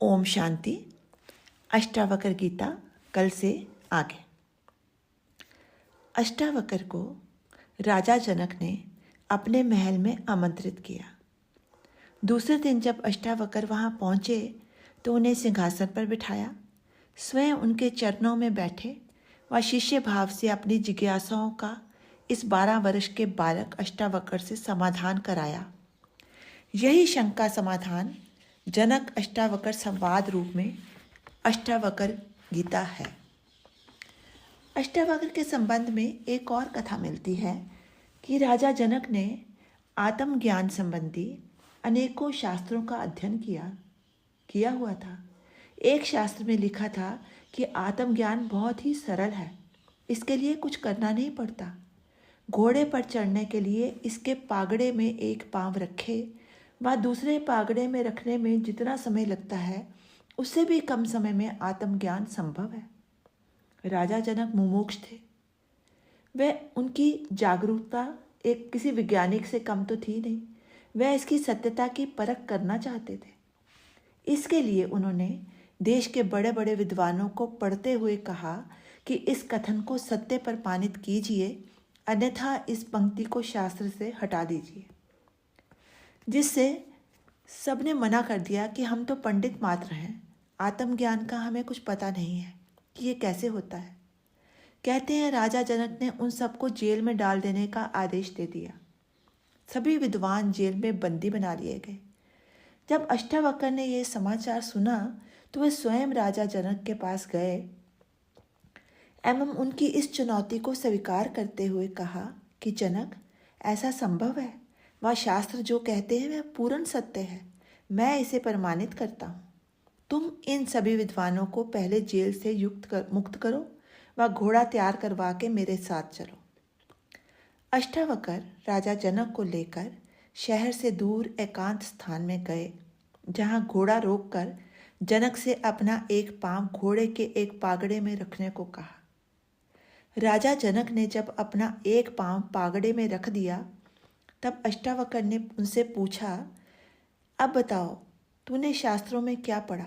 ओम शांति। अष्टावक्र गीता कल से आगे। अष्टावक्र को राजा जनक ने अपने महल में आमंत्रित किया। दूसरे दिन जब अष्टावक्र वहां पहुंचे तो उन्हें सिंहासन पर बिठाया, स्वयं उनके चरणों में बैठे व शिष्य भाव से अपनी जिज्ञासाओं का इस 12 वर्ष के बालक अष्टावक्र से समाधान कराया। यही शंका समाधान जनक अष्टावक्र संवाद रूप में अष्टावक्र गीता है। अष्टावक्र के संबंध में एक और कथा मिलती है कि राजा जनक ने आत्मज्ञान संबंधी अनेकों शास्त्रों का अध्ययन किया हुआ था। एक शास्त्र में लिखा था कि आत्मज्ञान बहुत ही सरल है, इसके लिए कुछ करना नहीं पड़ता। घोड़े पर चढ़ने के लिए इसके पागड़े में एक पांव रखे व दूसरे पागड़े में रखने में जितना समय लगता है उससे भी कम समय में आत्मज्ञान संभव है। राजा जनक मुमुक्ष थे। वह उनकी जागरूकता एक किसी वैज्ञानिक से कम तो थी नहीं। वह इसकी सत्यता की परख करना चाहते थे। इसके लिए उन्होंने देश के बड़े बड़े विद्वानों को पढ़ते हुए कहा कि इस कथन को सत्य पर प्रमाणित कीजिए, अन्यथा इस पंक्ति को शास्त्र से हटा दीजिए। जिससे सबने मना कर दिया कि हम तो पंडित मात्र हैं, आत्मज्ञान का हमें कुछ पता नहीं है कि ये कैसे होता है। कहते हैं राजा जनक ने उन सबको जेल में डाल देने का आदेश दे दिया। सभी विद्वान जेल में बंदी बना लिए गए। जब अष्टावक्र ने यह समाचार सुना तो वह स्वयं राजा जनक के पास गए एवं उनकी इस चुनौती को स्वीकार करते हुए कहा कि जनक, ऐसा संभव है, वह शास्त्र जो कहते हैं वह पूर्ण सत्य है। मैं इसे प्रमाणित करता हूँ। तुम इन सभी विद्वानों को पहले जेल से मुक्त करो व घोड़ा तैयार करवा के मेरे साथ चलो। अष्टावक्र राजा जनक को लेकर शहर से दूर एकांत स्थान में गए, जहाँ घोड़ा रोककर जनक से अपना एक पांव घोड़े के एक पागड़े में रखने को कहा। राजा जनक ने जब अपना एक पांव पागड़े में रख दिया तब अष्टावक्र ने उनसे पूछा, अब बताओ तूने शास्त्रों में क्या पढ़ा?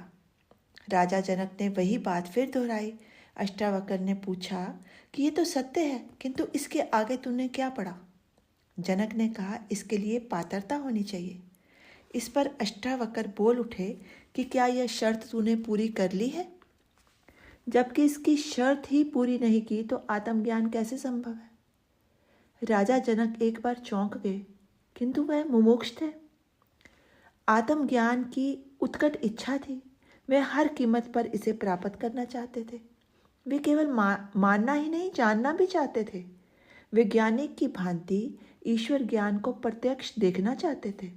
राजा जनक ने वही बात फिर दोहराई। अष्टावक्र ने पूछा कि ये तो सत्य है, किंतु इसके आगे तूने क्या पढ़ा? जनक ने कहा, इसके लिए पात्रता होनी चाहिए। इस पर अष्टावक्र बोल उठे कि क्या यह शर्त तूने पूरी कर ली है? जबकि इसकी शर्त ही पूरी नहीं की तो आत्मज्ञान कैसे संभव है? राजा जनक एक बार चौंक गए, किंतु वह मुमुक्ष थे। आत्मज्ञान की उत्कट इच्छा थी। वे हर कीमत पर इसे प्राप्त करना चाहते थे। वे केवल मानना ही नहीं, जानना भी चाहते थे। वैज्ञानिक की भांति ईश्वर ज्ञान को प्रत्यक्ष देखना चाहते थे।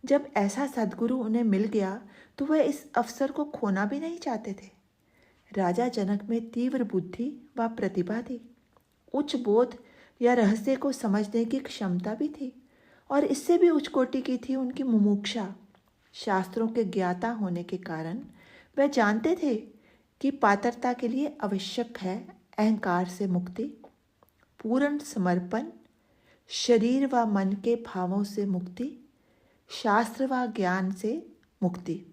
जब ऐसा सद्गुरु उन्हें मिल गया तो वह इस अवसर को खोना भी नहीं चाहते थे। राजा जनक में तीव्र बुद्धि व प्रतिभा थी। उच्च बोध या रहस्य को समझने की क्षमता भी थी और इससे भी उच्च कोटि की थी उनकी मुमुक्षा। शास्त्रों के ज्ञाता होने के कारण वह जानते थे कि पात्रता के लिए आवश्यक है अहंकार से मुक्ति, पूर्ण समर्पण, शरीर व मन के भावों से मुक्ति, शास्त्र व ज्ञान से मुक्ति,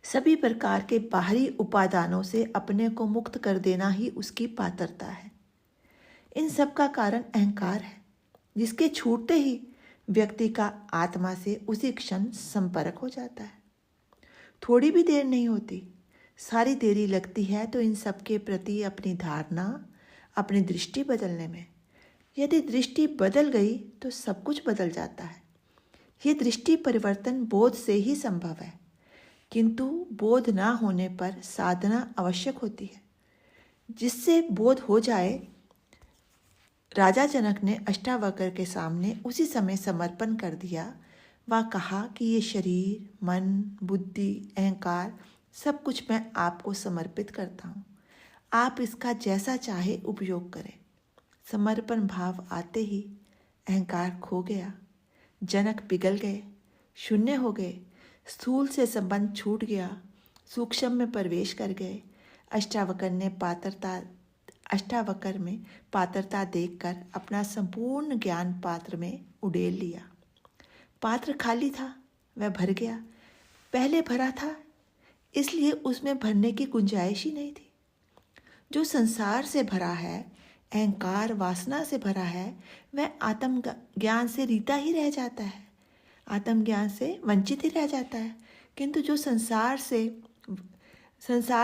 सभी प्रकार के बाहरी उपादानों से अपने को मुक्त कर देना ही उसकी पात्रता है। इन सब का कारण अहंकार है, जिसके छूटते ही व्यक्ति का आत्मा से उसी क्षण संपर्क हो जाता है। थोड़ी भी देर नहीं होती, सारी देरी लगती है तो इन सब के प्रति अपनी धारणा, अपनी दृष्टि बदलने में। यदि दृष्टि बदल गई तो सब कुछ बदल जाता है। ये दृष्टि परिवर्तन बोध से ही संभव है, किंतु बोध ना होने पर साधना आवश्यक होती है, जिससे बोध हो जाए। राजा जनक ने अष्टावक्र के सामने उसी समय समर्पण कर दिया व कहा कि ये शरीर, मन, बुद्धि, अहंकार सब कुछ मैं आपको समर्पित करता हूँ। आप इसका जैसा चाहे उपयोग करें। समर्पण भाव आते ही अहंकार खो गया। जनक पिघल गए, शून्य हो गए। स्थूल से संबंध छूट गया, सूक्ष्म में प्रवेश कर गए। अष्टावक्र में पात्रता देखकर अपना संपूर्ण ज्ञान पात्र में उड़ेल लिया। पात्र खाली था, वह भर गया। पहले भरा था, इसलिए उसमें भरने की गुंजाइश ही नहीं थी। जो संसार से भरा है, अहंकार वासना से भरा है, वह आत्म ज्ञान से रीता ही रह जाता है, आत्मज्ञान से वंचित ही रह जाता है। किंतु जो संसार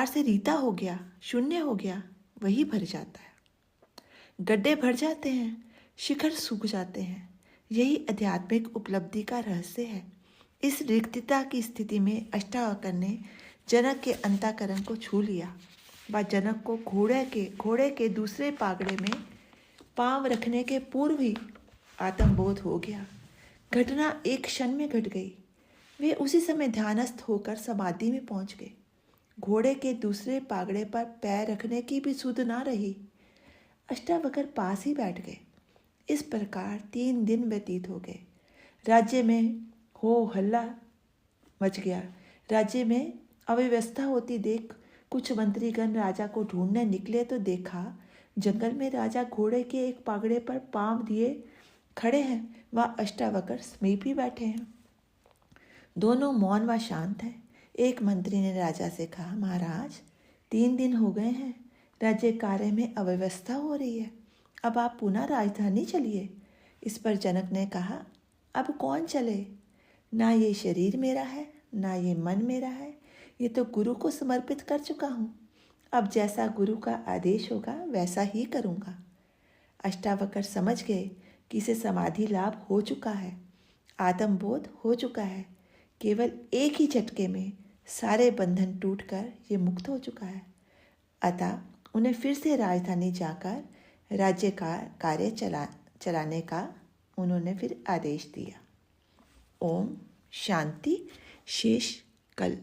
से रीता हो गया, शून्य हो गया, वही भर जाता है। गड्ढे भर जाते हैं, शिखर सूख जाते हैं। यही आध्यात्मिक उपलब्धि का रहस्य है। इस रिक्तता की स्थिति में अष्टावक्र ने जनक के अंतःकरण को छू लिया। वह जनक को घोड़े के दूसरे पागड़े में पांव रखने के पूर्व ही आत्मबोध हो गया। घटना एक क्षण में घट गई। वे उसी समय ध्यानस्थ होकर समाधि में पहुंच गए। घोड़े के दूसरे पागड़े पर पैर रखने की भी सुध ना रही। अष्टावक्र पास ही बैठ गए। इस प्रकार 3 दिन व्यतीत हो गए। राज्य में हो हल्ला मच गया। राज्य में अव्यवस्था होती देख कुछ मंत्रीगण राजा को ढूंढने निकले तो देखा जंगल में राजा घोड़े के एक पागड़े पर पांव दिए खड़े हैं। वह अष्टावक्र समीप ही बैठे हैं। दोनों मौन व शांत हैं। एक मंत्री ने राजा से कहा, महाराज 3 दिन हो गए हैं, राज्य कार्य में अव्यवस्था हो रही है, अब आप पुनः राजधानी चलिए। इस पर जनक ने कहा, अब कौन चले? ना ये शरीर मेरा है, ना ये मन मेरा है, ये तो गुरु को समर्पित कर चुका हूँ। अब जैसा गुरु का आदेश होगा वैसा ही करूँगा। अष्टावक्र समझ गए कि इसे समाधि लाभ हो चुका है, आत्मबोध हो चुका है। केवल एक ही झटके में सारे बंधन टूटकर ये मुक्त हो चुका है। अतः उन्हें फिर से राजधानी जाकर राज्य का कार्य चलाने का उन्होंने फिर आदेश दिया। ओम शांति। शेष कल।